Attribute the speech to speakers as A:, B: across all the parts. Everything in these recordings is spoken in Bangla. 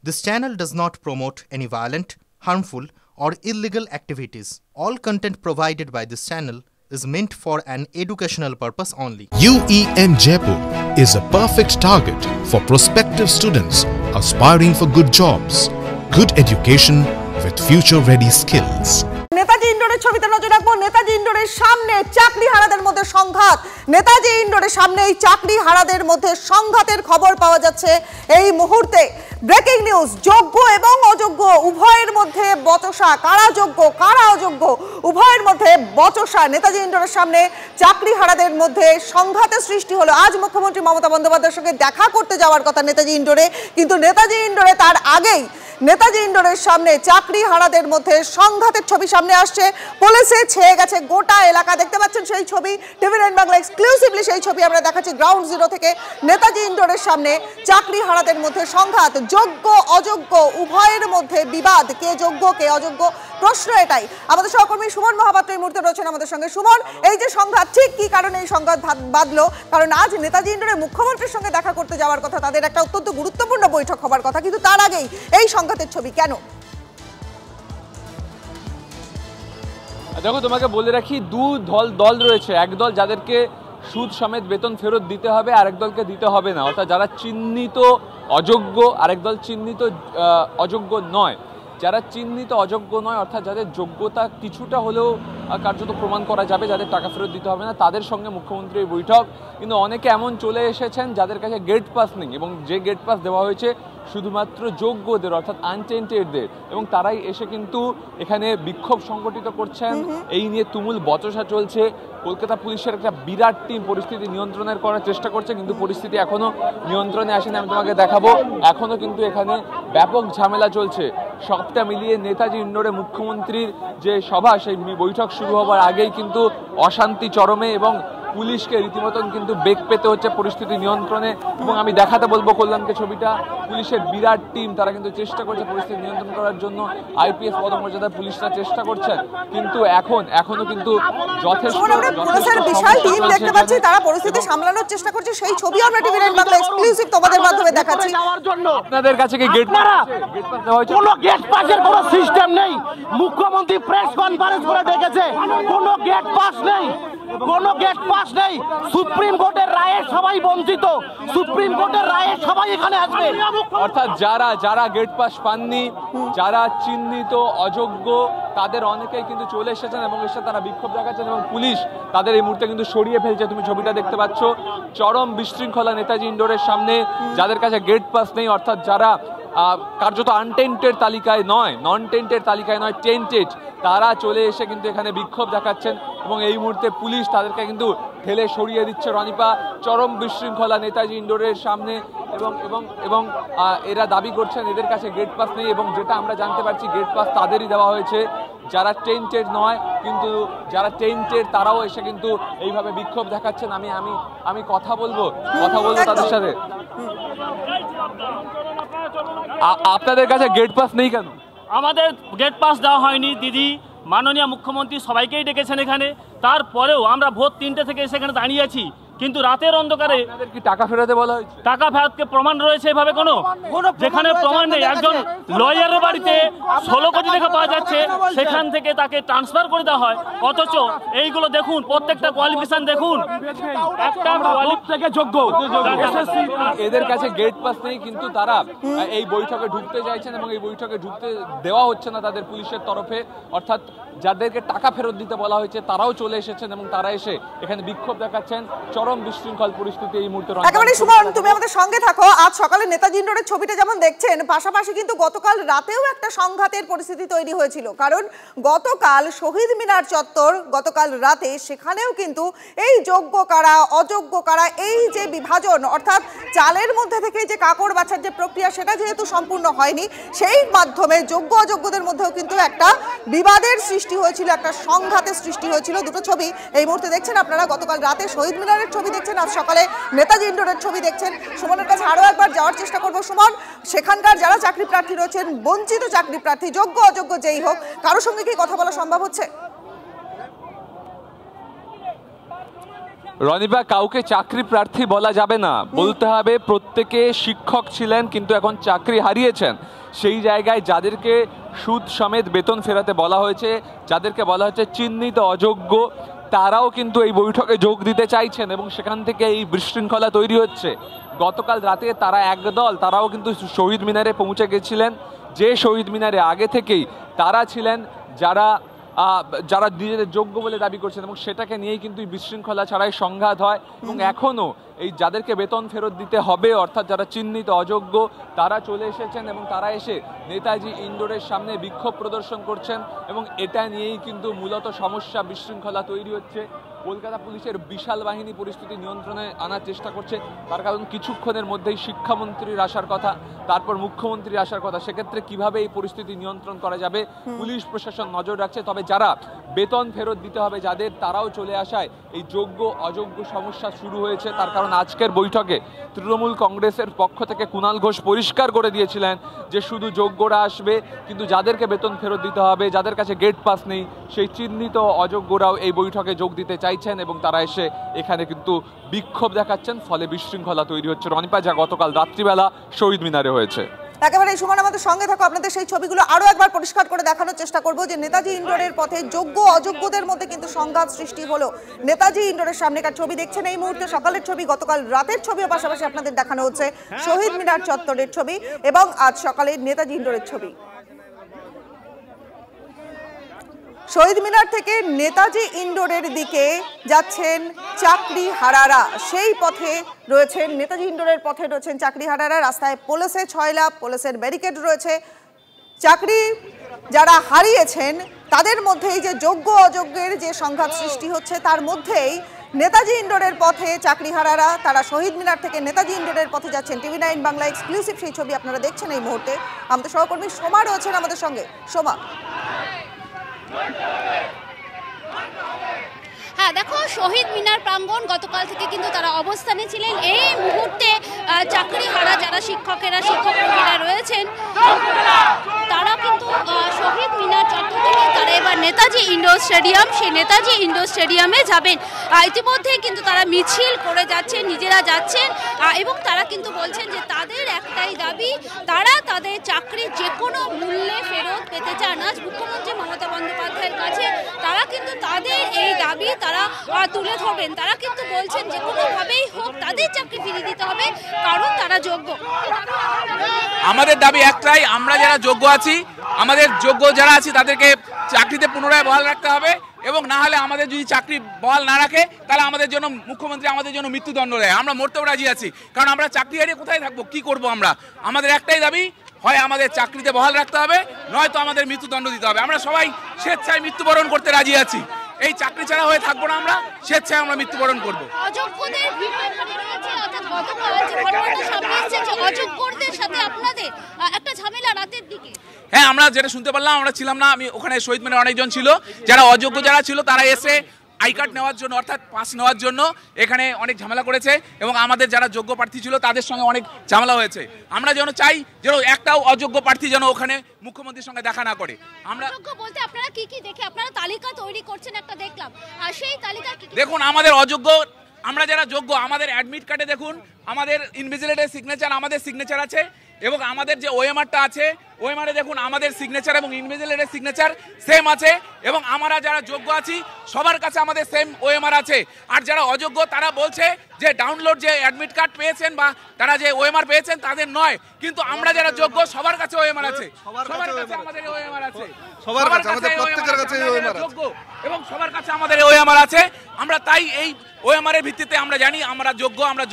A: This channel does not promote any violent, harmful, or illegal activities. All content provided by this channel is meant for an educational purpose only.
B: UEN Jaipur is a perfect target for prospective students aspiring for good jobs, good education with future-ready skills.
C: Netaji ইন্ডোরের ছবিতে নজর রাখবো। নেতাজি ইন্ডোরের সামনে চাকরি হারাদের মধ্যে সংঘাত। নেতাজি ইন্ডোরের সামনে এই চাকরি হারাদের মধ্যে সংঘাতের খবর পাওয়া যাচ্ছে এই মুহূর্তে। ব্রেকিং নিউজ, যোগ্য এবং অযোগ্য উভয়ের মধ্যে বচসা। কারা যোগ্য কারা অযোগ্য উভয়ের মধ্যে বচসা। নেতাজি ইন্ডোরের সামনে চাকরি হারাদের মধ্যে সংঘাতের সৃষ্টি হলো। আজ মুখ্যমন্ত্রী মমতা বন্দ্যোপাধ্যায়ের সঙ্গে দেখা করতে যাওয়ার কথা নেতাজি ইন্ডোরে, কিন্তু নেতাজি ইন্ডোরে তার আগেই নেতাজি ইন্ডোরের সামনে চাকরি হারাদের মধ্যে সংঘাতের ছবি সামনে আসছে। পুলিশে ছেয়ে গেছে গোটা এলাকা। দেখতে পাচ্ছেন সেই ছবি, টিভি9 বাংলা এক্সক্লুসিভলি সেই ছবি আমরা দেখাচ্ছি গ্রাউন্ড জিরো থেকে। নেতাজি ইন্ডোরের সামনে চাকরি হারাদের মধ্যে সংঘাত, যোগ্য অযোগ্য উভয়ের মধ্যে বিবাদ। কে যোগ্য কে অযোগ্য, প্রশ্ন এটাই। আমাদের সহকর্মী সুমন মহাপাত্র এই মুহূর্তে রয়েছেন আমাদের সঙ্গে। সুমন, এই যে সংঘাত, ঠিক কি কারণে এই সংঘাত বাঁধলো? কারণ আজ নেতাজি ইন্ডোরে মুখ্যমন্ত্রীর সঙ্গে দেখা করতে যাওয়ার কথা, তাদের একটা অত্যন্ত গুরুত্বপূর্ণ বৈঠক হবার কথা, কিন্তু তার আগেই এই সংঘাতের ছবি কেন?
D: দেখো, তোমাকে বলে রাখি, দল রয়েছে। এক দল যাদেরকে সুদ সমেত বেতন ফেরত দিতে হবে, আরেক দলকে দিতে হবে না, অর্থাৎ যারা চিহ্নিত অযোগ্য, আরেক দল চিহ্নিত অযোগ্য নয়। যারা চিহ্নিত অযোগ্য নয়, অর্থাৎ যাদের যোগ্যতা কিছুটা হলেও কার্যত প্রমাণ করা যাবে, যাদের টাকা ফেরত দিতে হবে না, তাদের সঙ্গে মুখ্যমন্ত্রীর বৈঠক। কিন্তু অনেকে এমন চলে এসেছেন যাদের কাছে গেট পাস নেই, এবং যে গেট পাস দেওয়া হয়েছে শুধুমাত্র যোগ্যদের, অর্থাৎ আনটেন্টেডদের, এবং তারাই এসে কিন্তু এখানে বিক্ষোভ সংগঠিত করছেন। এই নিয়ে তুমুল বচসা চলছে। কলকাতা পুলিশের একটা বিরাট টিম পরিস্থিতি নিয়ন্ত্রণের করার চেষ্টা করছে, কিন্তু পরিস্থিতি এখনো নিয়ন্ত্রণে আসেনি। আমি তোমাকে দেখাবো, এখনো কিন্তু এখানে ব্যাপক ঝামেলা চলছে। সবটা মিলিয়ে নেতাজি ইন্ডোরে মুখ্যমন্ত্রীর যে সভা, সেই বৈঠক শুরু হবার আগেই কিন্তু অশান্তি চরমে, এবং পুলিশকে রীতিমতন কিন্তু বেগ পেতে হচ্ছে পরিস্থিতি নিয়ন্ত্রণে। এবং আমি দেখাতে বলবো কল্যাণকে ছবিটা, পুলিশের বিরাট টিম, তারা কিন্তু চেষ্টা করছে পরিস্থিতি নিয়ন্ত্রণ করার জন্য। আইপিএস পদমর্যাদার পুলিশরা চেষ্টা করছেন, কিন্তু এখনো কিন্তু যথেষ্ট
C: বিশাল টিম দেখতে পাচ্ছি, তারা পরিস্থিতি সামলানোর চেষ্টা করছে। সেই ছবি আমরা টিভি9 বাংলা এক্সক্লুসিভ তোমাদের মাধ্যমে দেখাচ্ছি।
D: আপনাদের কাছে কি গেট পাস দেওয়া হয়েছে?
E: কোনো গেট পাসের কোনো সিস্টেম নেই। মুখ্যমন্ত্রী প্রেস কনফারেন্স করে ডেকেছে, কোনো গেট পাস নেই, কোনো গেট পাস নেই। সুপ্রিম কোর্টের রায়ে সবাই বঞ্চিত, সুপ্রিম কোর্টের রায়ে সবাই এখানে আসবে।
D: অর্থাৎ যারা গেট পাস পাননি, যারা চিহ্নিত অযোগ্য, তাদের অনেকেই কিন্তু চলে এসেছেন এবং এসে তারা বিক্ষোভ দেখাচ্ছেন, এবং পুলিশ তাদের এই মুহূর্তে কিন্তু সরিয়ে ফেলছে। তুমি ছবিটা দেখতে পাচ্ছ, চরম বিশৃঙ্খলা নেতাজি ইন্ডোরের সামনে। যাদের কাছে গেট পাস নেই, অর্থাৎ যারা কার্যত আনটেন্টেড তালিকায় নয়, নন টেন্টেড তালিকায় নয়, টেন্টেড, তারা চলে এসে কিন্তু এখানে বিক্ষোভ দেখাচ্ছেন, এবং এই মুহূর্তে পুলিশ তাদেরকে কিন্তু ঠেলে সরিয়ে দিচ্ছে। রনিপা, চরম বিশৃঙ্খলা নেতাজি ইন্ডোরের সামনে, এবং এরা দাবি করছেন এদের কাছে গেট পাস নেই, এবং যেটা আমরা জানতে পারছি গেট পাস তাদেরই দেওয়া হয়েছে যারা টেন্টেড নয়, কিন্তু যারা টেন্টেড তারাও এসে কিন্তু এইভাবে বিক্ষোভ দেখাচ্ছেন। আমি কথা বলবো তাদের সাথে। আপনাদের কাছে গেট পাস নেই কেন?
F: আমাদের গেট পাস দেওয়া হয়নি দিদি। মাননীয় মুখ্যমন্ত্রী সবাইকেই ডেকেছেন এখানে, তারপরেও আমরা ভোর 3টে থেকে সেখানে দাঁড়িয়ে আছি, কিন্তু রাতের অন্ধকারে
D: কি টাকা ফেরাতে বলা হয়েছে?
F: টাকা ফেরতকে প্রমাণ রয়েছে এভাবে কোনো, যেখানে প্রমাণ নেই। একজন লয়ারের বাড়িতে 16 কোটি টাকা পাওয়া যাচ্ছে, সেখান থেকে তাকে ট্রান্সফার করে দেওয়া হয়, অথচ এইগুলো দেখুন, প্রত্যেকটা কোয়ালিফিকেশন দেখুন, একটা থেকে যোগ্য।
D: এদের কাছে গেট পাস নেই, কিন্তু তারা এই বৈঠকে ঢুকতে চাইছেন, এবং এই বৈঠকে ঢুকতে দেওয়া হচ্ছে না তাদের পুলিশের তরফে। অর্থাৎ যাদেরকে টাকা ফেরত দিতে বলা হয়েছে তারাও চলে এসেছেন, এবং তারা এসে এখানে বিক্ষোভ দেখাচ্ছেন। চরম বিশৃঙ্খল পরিস্থিতি এই মুহূর্তে।
C: একেবারে সুমন, তুমি আমাদের সঙ্গে থাকো। আজ সকালে নেতাজি ইন্ডোরের ছবিটা যেমন দেখছেন, পাশাপাশি কিন্তু গতকাল রাতেও একটা সংঘাতের পরিস্থিতি তৈরি হয়েছিল। কারণ গতকাল শহীদ মিনার চত্বর, গতকাল রাতে সেখানেও কিন্তু এই যোগ্য কারা অযোগ্য কারা, এই যে বিভাজন, অর্থাৎ চালের মধ্যে থেকে যে কাকড় বাছার যে প্রক্রিয়া, সেটা যেহেতু সম্পূর্ণ হয়নি, সেই মাধ্যমে যোগ্য অযোগ্যদের মধ্যেও কিন্তু একটা বিবাদের সৃষ্টি হয়েছিল, একটা সংঘাতের সৃষ্টি হয়েছিল। দুটো ছবি এই মুহূর্তে দেখছেন আপনারা, গতকাল রাতে শহীদ মিনারের ছবি দেখছেন, আজ সকালে নেতাজি ইন্ডোরের ছবি দেখছেন। সুমনের কাছে আরো একবার যাওয়ার চেষ্টা করবো। সুমন, সেখানকার যারা চাকরি প্রার্থী রয়েছেন, বঞ্চিত চাকরি প্রার্থী, যোগ্য অযোগ্য যেই হোক, কারোর সঙ্গে কি কথা বলা সম্ভব হচ্ছে?
D: রনিবা, কাউকে চাকরি প্রার্থী বলা যাবে না, বলতে হবে প্রত্যেকে শিক্ষক ছিলেন কিন্তু এখন চাকরি হারিয়েছেন। সেই জায়গায় যাদেরকে সুদ সমেত বেতন ফেরাতে বলা হয়েছে, যাদেরকে বলা হচ্ছে চিহ্নিত অযোগ্য, তারাও কিন্তু এই বৈঠকে যোগ দিতে চাইছেন এবং সেখান থেকে এই বিশৃঙ্খলা তৈরি হচ্ছে। গতকাল রাতে তারা একদল, তারাও কিন্তু শহীদ মিনারে পৌঁছে গেছিলেন, যে শহীদ মিনারে আগে থেকেই তারা ছিলেন যারা যারা নিজেদের যোগ্য বলে দাবি করছেন এবং সেটাকে নিয়েই কিন্তু বিশৃঙ্খলা ছাড়াই সংঘাত হয়। এবং এখনও এই যাদেরকে বেতন ফেরত দিতে হবে অর্থাৎ যারা চিহ্নিত অযোগ্য তারা চলে এসেছেন এবং তারা এসে নেতাজি ইন্ডোরের সামনে বিক্ষোভ প্রদর্শন করছেন এবং এটা নিয়েই কিন্তু মূলত সমস্যা, বিশৃঙ্খলা তৈরি হচ্ছে। কলকাতা পুলিশের বিশাল বাহিনী পরিস্থিতি নিয়ন্ত্রণে আনার চেষ্টা করছে, তার কারণ কিছুক্ষণের মধ্যেই শিক্ষামন্ত্রীর আসার কথা, তারপর মুখ্যমন্ত্রীর আসার কথা। সেক্ষেত্রে কিভাবে এই পরিস্থিতি নিয়ন্ত্রণ করা যাবে পুলিশ প্রশাসন নজর রাখছে। তবে যারা বেতন ফেরত দিতে হবে যাদের, তারাও চলে আসায় এই যোগ্য অযোগ্য সমস্যা শুরু হয়েছে। তার কারণ আজকের বৈঠকে তৃণমূল কংগ্রেসের পক্ষ থেকে কুণাল ঘোষ পরিষ্কার করে দিয়েছিলেন যে শুধু যোগ্যরা আসবে, কিন্তু যাদেরকে বেতন ফেরত দিতে হবে, যাদের কাছে গেট পাস নেই, সেই চিহ্নিত অযোগ্যরাও এই বৈঠকে যোগ দিতে চাইছেন এবং তারা এসে এখানে কিন্তু বিক্ষোভ দেখাচ্ছেন, ফলে বিশৃঙ্খলা তৈরি হচ্ছে। রনিপা, যা গতকাল রাত্রিবেলা শহীদ মিনারে হয়েছে।
C: একেবারে সুমন, আমাদের সঙ্গে থাকো, আপনাদের সেই ছবিগুলো আরো একবার পরিষ্কার করে দেখানোর চেষ্টা করব যে নেতাজি ইন্ডোরের পথে যোগ্য অযোগ্যদের মধ্যে কিন্তু সংঘাত সৃষ্টি হলো। নেতাজি ইন্ডোরের সামনেকার ছবি দেখছেন এই মুহূর্তে, সকালের ছবি, গতকাল রাতের ছবিও পাশাপাশি আপনাদের দেখানো হচ্ছে, শহীদ মিনার চত্বরের ছবি এবং আজ সকালে নেতাজি ইন্ডোরের ছবি। শহীদ মিনার থেকে নেতাজি ইন্ডোরের দিকে যাচ্ছেন চাকরি হারারা, সেই পথে রয়েছেন, নেতাজি ইন্ডোরের পথে রয়েছেন চাকরি হারারা। রাস্তায় পুলিশে ছয়লাভ, পুলিশের ব্যারিকেড রয়েছে। চাকরি যারা হারিয়েছেন তাদের মধ্যেই যে যোগ্য অযোগ্যের যে সংঘাত সৃষ্টি হচ্ছে, তার মধ্যেই নেতাজি ইন্ডোরের পথে চাকরি হারারা তারা শহীদ মিনার থেকে নেতাজি ইন্ডোরের পথে যাচ্ছেন। TV9 বাংলা এক্সক্লুসিভ সেই ছবি আপনারা দেখছেন এই মুহূর্তে। আমাদের সহকর্মী সোমা রয়েছেন আমাদের সঙ্গে। সোমা।
G: হ্যাঁ, দেখো, শহীদ মিনার প্রাঙ্গণ গতকাল থেকে কিন্তু তারা অবস্থানে ছিলেন। এই মুহূর্তে চাকরি হারা যারা শিক্ষকেরা, শিক্ষকরা রয়েছেন, তারা কিন্তু শহীদ মিনার চত্বর থেকে তারা এবার নেতাজি ইন্ডোর স্টেডিয়াম, সেই নেতাজি ইন্ডোর স্টেডিয়ামে যাবেন। ইতিমধ্যে কিন্তু তারা মিছিল করে যাচ্ছেন, নিজেরা যাচ্ছেন এবং তারা কিন্তু বলছেন যে তাদের একটাই দাবি, তারা তাদের চাকরি যে কোনো মূল্যে ফেরত পেতে চান। আজ মুখ্যমন্ত্রী মমতা বন্দ্যোপাধ্যায়ের কাছে তারা কিন্তু তাদের এই দাবি তারা তুলে ধরবেন। তারা কিন্তু বলছেন যে কোনোভাবেই হোক তাদের চাকরি ফিরিয়ে দিতে হবে, কারণ তারা যোগ্য।
H: আমাদের দাবি একটাই, আমরা যারা যোগ্য আছি, আমাদের যোগ্য যারা আছি তাদেরকে চাকরিতে পুনরায় বহাল রাখতে হবে এবং না হলে আমাদের যদি চাকরি বহাল না রাখে তাহলে আমাদের জন্য মুখ্যমন্ত্রী আমাদের জন্য মৃত্যুদণ্ড দেয়। আমরা মরতেও রাজি আছি, কারণ আমরা চাকরি হারিয়ে কোথায় থাকবো, কি করব আমরা? আমাদের একটাই দাবি, হয় আমাদের চাকরিতে বহাল রাখতে হবে, নয়তো আমাদের মৃত্যুদণ্ড দিতে হবে। আমরা সবাই স্বেচ্ছায় মৃত্যুবরণ করতে রাজি আছি। এই চাকরি ছাড়া হয়ে থাকবো না, আমরা স্বেচ্ছায় আমরা মৃত্যুবরণ করবো। হ্যাঁ, আমরা যেটা শুনতে পারলাম, আমরা ছিলাম না, আমি ওখানে শহীদ মিনারে অনেকজন ছিল, যারা অযোগ্য যারা ছিল তারা এসে আই কার্ড নেওয়ার জন্য অর্থাৎ পাস নেওয়ার জন্য এখানে অনেক ঝামেলা করেছে এবং আমাদের যারা যোগ্য প্রার্থী ছিল তাদের সঙ্গে অনেক ঝামেলা হয়েছে। আমরা যেন চাই যেন একটাও অযোগ্য প্রার্থী যেন ওখানে মুখ্যমন্ত্রীর সঙ্গে দেখা না করে। আমরা
G: বলতে আপনারা কি কি দেখে আপনারা তালিকা তৈরি করছেন একটা দেখলাম, আর সেই তালিকা
H: দেখুন, আমাদের অযোগ্য, আমরা যারা যোগ্য, আমাদের অ্যাডমিট কার্ডে দেখুন আমাদের ইনভিজিলেটরের সিগনেচার, আমাদের সিগনেচার আছে এবং আমাদের যে ওএমআরটা আছে, ওএমআরে দেখুন আমাদের সিগনেচার এবং ইনভিজিলেটরের সিগনেচার সেম আছে এবং আমরা যারা যোগ্য আছি সবার কাছে আমাদের সেম ওএমআর আছে। আর যারা অযোগ্য তারা বলছে যে ডাউনলোড যে অ্যাডমিট কার্ড পেয়েছেন বা তারা যে ওএমআর পেয়েছেন তাদের নয়, কিন্তু আমরা যারা যোগ্য সবার কাছে ওএমআর আছে, সবার কাছে আমাদের ওএমআর আছে, সবার কাছে আমাদের প্রত্যেকের কাছে ওএমআর যোগ্য এবং সবার কাছে আমাদের ওএমআর আছে। আমরা তাই এই ওএমআর এর ভিত্তিতে আমরা জানি আমরা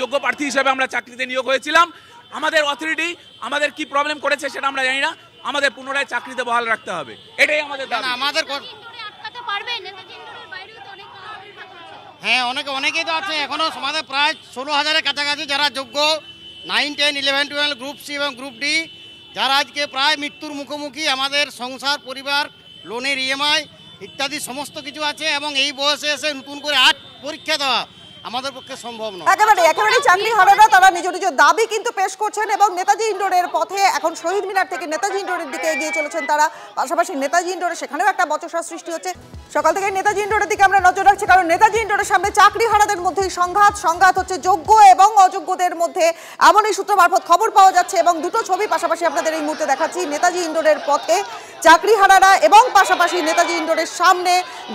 H: যোগ্য প্রার্থী হিসেবে আমরা চাকরিতে নিয়োগ হয়েছিলাম। আমাদের অথরিটি আমাদের কি প্রবলেম করেছে সেটা আমরা জানি না, আমাদের পুনরায় চাকরিতে বহাল রাখতে হবে, এটাই আমাদের দাবি। আমাদের
E: হ্যাঁ, অনেকেই তো আছে এখনো সমাজে, প্রায় 16,000-এর কাছাকাছি যারা যোগ্য 9, 10, 11, 12 গ্রুপ সি এবং গ্রুপ ডি, যারা আজকে প্রায় মৃত্যুর মুখোমুখি। আমাদের সংসার, পরিবার, লোনের ইএমআই ইত্যাদি সমস্ত কিছু আছে এবং এই বয়সে এসে নতুন করে 8 পরীক্ষা দেওয়া আমাদের পক্ষে সম্ভব নয়।
C: একেবারে চাকরিহারারা তারা নিজ নিজ দাবি কিন্তু পেশ করছেন এবং নেতাজি ইন্ডোরের পথে এখন শহীদ মিনার থেকে নেতাজি ইন্ডোরের দিকে এগিয়ে চলেছেন তারা। পাশাপাশি নেতাজি ইন্ডোরে সেখানেও একটা বচসা সৃষ্টি হচ্ছে। সকাল থেকে নেতাজি ইন্ডোরের দিকে আমরা নজর রাখছি, কারণ নেতাজি ইন্ডোরের সামনে চাকরিহারাদের মধ্যেই সংঘাত হচ্ছে যোগ্য এবং অযোগ্যদের মধ্যে, এমনই সূত্র মারফত খবর পাওয়া যাচ্ছে। এবং দুটো ছবি পাশাপাশি আপনাদের এই মুহূর্তে দেখাচ্ছি। নেতাজি ইন্ডোরের পথে চাকরিহারারা এবং পাশাপাশি নেতাজি ইন্ডোরের সামনে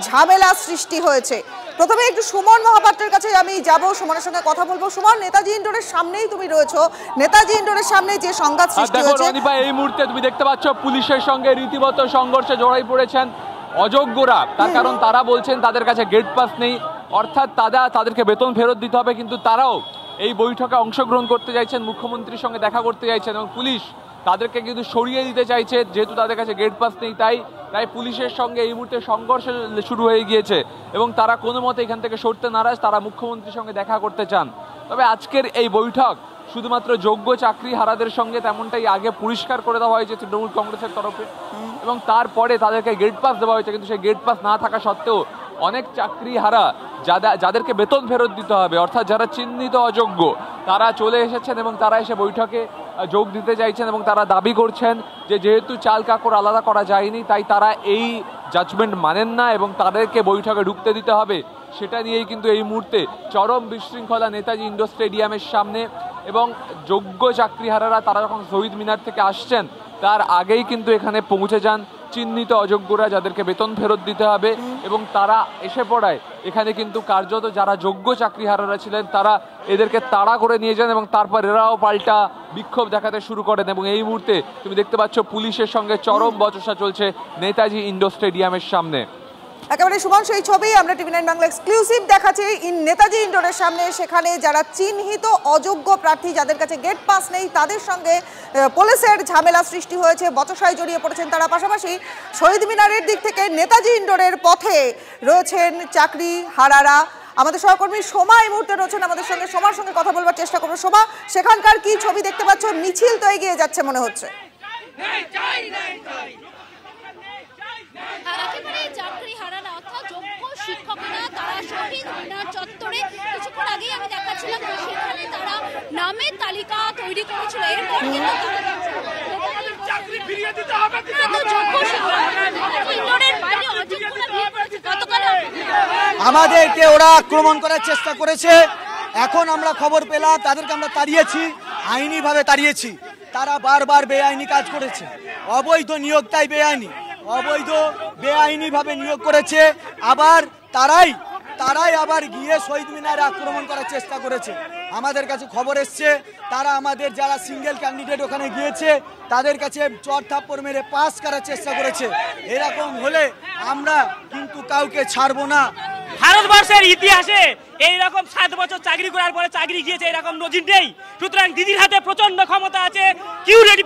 C: ঝামেলা সৃষ্টি হয়েছে। প্রথমে একটু সুমন মহাপাত্রের কাছে আমি যাব, সুমনের সঙ্গে কথা বলবো। সুমন, নেতাজি ইন্ডোরের সামনেই তুমি রয়েছো, নেতাজি ইন্ডোরের সামনে যে সংঘাত সৃষ্টি হয়েছে,
D: এই মুহূর্তে তুমি দেখতে পাচ্ছ পুলিশের সঙ্গে রীতিমতো সংঘর্ষে জড়াই পড়েছেন অযোগ্যরা। তার কারণ তারা বলছেন তাদের কাছে গেট পাস নেই, অর্থাৎ তাদেরকে বেতন ফেরত দিতে হবে। কিন্তু তারাও এই বৈঠকে অংশগ্রহণ করতে চাইছেন, মুখ্যমন্ত্রীর সঙ্গে দেখা করতে চাইছেন এবং পুলিশ তাদেরকে কিন্তু সরিয়ে দিতে চাইছে, যেহেতু তাদের কাছে গেট পাস নেই। তাই পুলিশের সঙ্গে এই মুহূর্তে সংঘর্ষ শুরু হয়ে গিয়েছে এবং তারা কোনো মতে এখান থেকে সরতে নারাজ, তারা মুখ্যমন্ত্রীর সঙ্গে দেখা করতে চান। তবে আজকের এই বৈঠক শুধুমাত্র যোগ্য চাকরিহারাদের সঙ্গে তেমনটাই আগে পরিষ্কার করে দেওয়া হয়েছে তৃণমূল কংগ্রেসের তরফে, এবং তারপরে তাদেরকে গেট পাস দেওয়া হয়েছে। কিন্তু সেই গেট পাস না থাকা সত্ত্বেও অনেক চাকরিহারা যাদেরকে বেতন ফেরত দিতে হবে, অর্থাৎ যারা চিহ্নিত অযোগ্য, তারা চলে এসেছেন এবং তারা এসে বৈঠকে যোগ দিতে চাইছেন এবং তারা দাবি করছেন যে যেহেতু চাল কাকড় আলাদা করা যায়নি, তাই তারা এই জাজমেন্ট মানেন না এবং তাদেরকে বৈঠকে ঢুকতে দিতে হবে। সেটা নিয়েই কিন্তু এই মুহূর্তে চরম বিশৃঙ্খলা নেতাজি ইন্ডোর স্টেডিয়ামের সামনে। এবং যোগ্য চাকরিহারারা তারা যখন শহীদ মিনার থেকে আসছেন তার আগেই কিন্তু এখানে পৌঁছে যান চিহ্নিত অযোগ্যরা, যাদেরকে বেতন ফেরত দিতে হবে, এবং তারা এসে পড়ায় এখানে কিন্তু কার্যত যারা যোগ্য চাকরিহারারা ছিলেন তারা এদেরকে তাড়া করে নিয়ে যান এবং তারপর এরাও পাল্টা বিক্ষোভ দেখাতে শুরু করেন। এবং এই মুহূর্তে তুমি দেখতে পাচ্ছ পুলিশের সঙ্গে চরম বচসা চলছে নেতাজি ইন্ডোর স্টেডিয়ামের সামনে।
C: একেবারে সুমন, সেই ছবি আমরা টিভি 9 বাংলা এক্সক্লুসিভ দেখাচ্ছি নেতাজি ইন্ডোরের সামনে। সেখানে যারা চিহ্নিত অযোগ্য প্রার্থী, যাদের কাছে গেট পাস নেই, তাদের সঙ্গে পুলিশের ঝামেলা সৃষ্টি হয়েছে, বচসায় জড়িয়ে পড়েছেন তারা। পাশাপাশি শহীদ মিনারের দিক থেকে নেতাজি ইন্ডোরের পথে রয়েছেন চাকরিহারারা। আমাদের সহকর্মী সোমা এই মুহূর্তে রয়েছেন আমাদের সঙ্গে, সোমার সঙ্গে কথা বলবার চেষ্টা করবো। সোমা, সেখানকার কি ছবি দেখতে পাচ্ছ? মিছিল তো এগিয়ে যাচ্ছে মনে হচ্ছে।
G: চাকরিহারারা অর্থাৎ যোগ্য শিক্ষকরা তারা শহীদ মিনার চত্বরে কিছুক্ষণ আগেই আমি দেখাচ্ছিলাম, সেখানে তারা নামের তালিকা তৈরি করেছিল। এরপর কিন্তু
I: আমাদেরকে ওরা আক্রমণ করার চেষ্টা করেছে। এখন আমরা খবর পেলাম তাদেরকে আমরা তাড়িয়েছি, আইনিভাবে তাড়িয়েছি। তারা বারবার বেআইনি কাজ করেছে, অবৈধ নিয়োগ, তাই বেআইনিভাবে নিয়োগ করেছে। আবার তারাই আবার গিয়ে শহীদ মিনারে আক্রমণ করার চেষ্টা করেছে। আমাদের কাছে খবর এসছে তারা আমাদের যারা সিঙ্গেল ক্যান্ডিডেট ওখানে গিয়েছে তাদের কাছে চর থাপ্পড় মেরে পাস করার চেষ্টা করেছে। এরকম হলে আমরা কিন্তু কাউকে ছাড়বো না।
J: ভারতবর্ষের ইতিহাসে এইরকম 7 বছর চাকরি করার পরে চাকরি গিয়েছে এরকম নজির নেই। সুতরাং দিদির হাতে প্রচন্ড ক্ষমতা আছে, রিট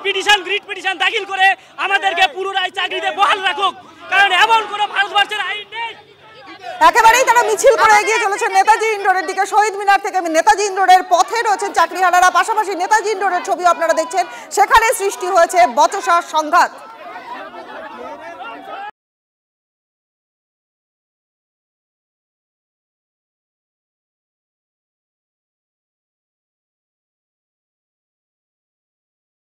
J: পিটিশন দাখিল করে আমাদেরকে পুনরায় চাকরিতে বহাল রাখুক, কারণ এমন কোনো ভারতবর্ষের আইন নেই।
C: একেবারেই তারা মিছিল করে এগিয়ে চলেছে নেতাজি ইন্ডোরের দিকে। শহীদ মিনার থেকে নেতাজি ইন্ডোরের পথে রয়েছেন চাকরিহারারা। পাশাপাশি নেতাজি ইন্ডোরের ছবি আপনারা দেখছেন, সেখানে সৃষ্টি হয়েছে বচসা সংঘাত।